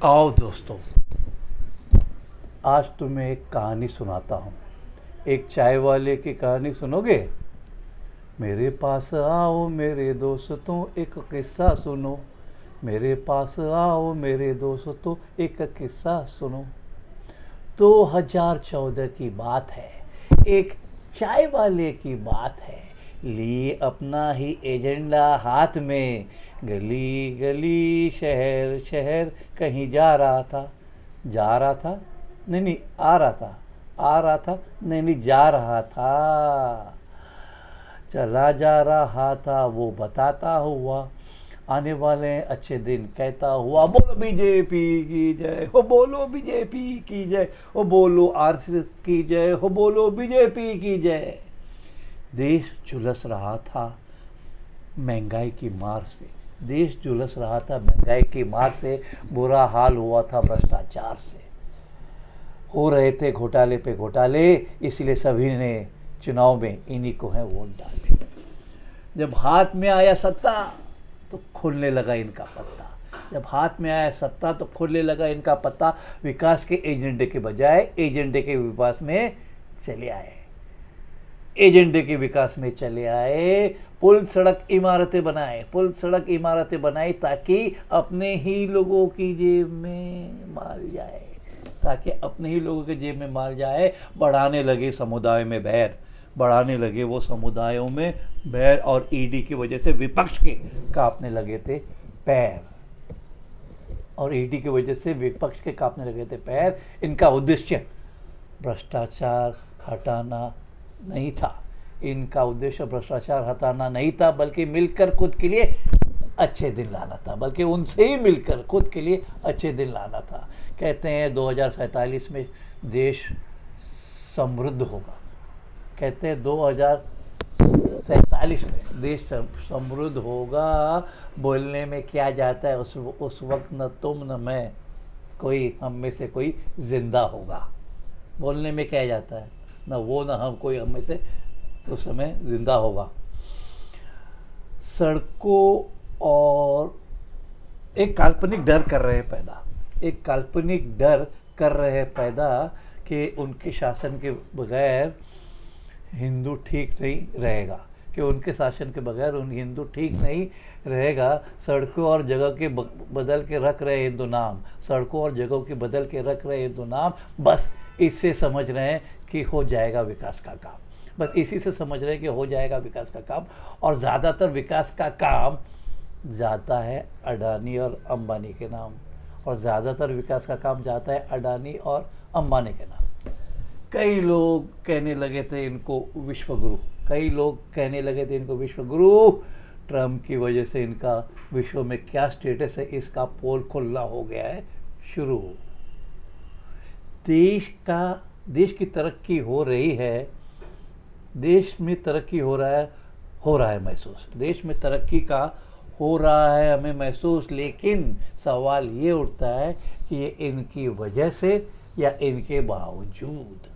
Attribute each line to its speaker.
Speaker 1: आओ दोस्तों, आज तुम्हें एक कहानी सुनाता हूँ। एक चाय वाले की कहानी सुनोगे? मेरे पास आओ मेरे दोस्तों, एक किस्सा सुनो। मेरे पास आओ मेरे दोस्तों, एक किस्सा सुनो। 2014 की बात है। एक चाय वाले की बात है। लिए अपना ही एजेंडा हाथ में, गली गली शहर शहर कहीं जा रहा था। जा रहा था? नहीं नहीं, आ रहा था। आ रहा था? नहीं नहीं, जा रहा था। चला जा रहा था वो बताता हुआ, आने वाले अच्छे दिन कहता हुआ, बोलो बीजेपी की जय हो, बोलो बीजेपी की जय हो, बोलो आरएसएस की जय हो, बोलो बीजेपी की जय। देश झुलस रहा था महंगाई की मार से। देश झुलस रहा था महंगाई की मार से। बुरा हाल हुआ था भ्रष्टाचार से। हो रहे थे घोटाले पे घोटाले, इसलिए सभी ने चुनाव में इन्हीं को है वोट डाले। जब हाथ में आया सत्ता तो खुलने लगा इनका पत्ता। जब हाथ में आया सत्ता तो खुलने लगा इनका पत्ता। विकास के एजेंडे के बजाय एजेंडे के विकास में चले आए। एजेंडे के विकास में चले आए। पुल सड़क इमारतें बनाए, पुल सड़क इमारतें बनाई ताकि अपने ही लोगों की जेब में माल जाए, ताकि अपने ही लोगों के जेब में माल जाए। बढ़ाने लगे समुदाय में बैर, बढ़ाने लगे वो समुदायों में बैर, और ईडी की वजह से विपक्ष के कांपने लगे थे पैर। और ईडी की वजह से विपक्ष के कांपने लगे थे पैर। इनका उद्देश्य भ्रष्टाचार हटाना नहीं था। इनका उद्देश्य भ्रष्टाचार हटाना नहीं था, बल्कि मिलकर खुद के लिए अच्छे दिन लाना था। बल्कि उनसे ही मिलकर खुद के लिए अच्छे दिन लाना था। कहते हैं 2047 में देश समृद्ध होगा। कहते हैं 2047 में देश समृद्ध होगा। बोलने में क्या जाता है, उस वक्त न तुम न मैं, कोई हम में से कोई जिंदा होगा। बोलने में क्या जाता है, न वो न हम, कोई हम में से उस समय जिंदा होगा। सड़कों और एक काल्पनिक डर कर रहे हैं पैदा। एक काल्पनिक डर कर रहे हैं पैदा कि उनके शासन के बगैर हिंदू ठीक नहीं रहेगा, कि उनके शासन के बगैर उन हिंदू ठीक नहीं रहेगा। सड़कों और जगह के बदल के रख रहे हिंदू नाम, सड़कों और जगहों के बदल के रख रहे हिंदू नाम। बस इससे समझ रहे हैं कि हो जाएगा विकास का काम। बस इसी से समझ रहे हैं कि हो जाएगा विकास का काम। और ज़्यादातर विकास का काम जाता है अडानी और अंबानी के नाम। और ज़्यादातर विकास का काम जाता है अडानी और अंबानी के नाम। कई लोग कहने लगे थे इनको विश्वगुरु, कई लोग कहने लगे थे इनको विश्वगुरु। ट्रम्प की वजह से इनका विश्व में क्या स्टेटस है, इसका पोल खुलना हो गया है शुरू। देश की तरक्की हो रही है, देश में तरक्की हो रहा है महसूस, देश में तरक्की का हो रहा है हमें महसूस। लेकिन सवाल ये उठता है कि ये इनकी वजह से या इनके बावजूद।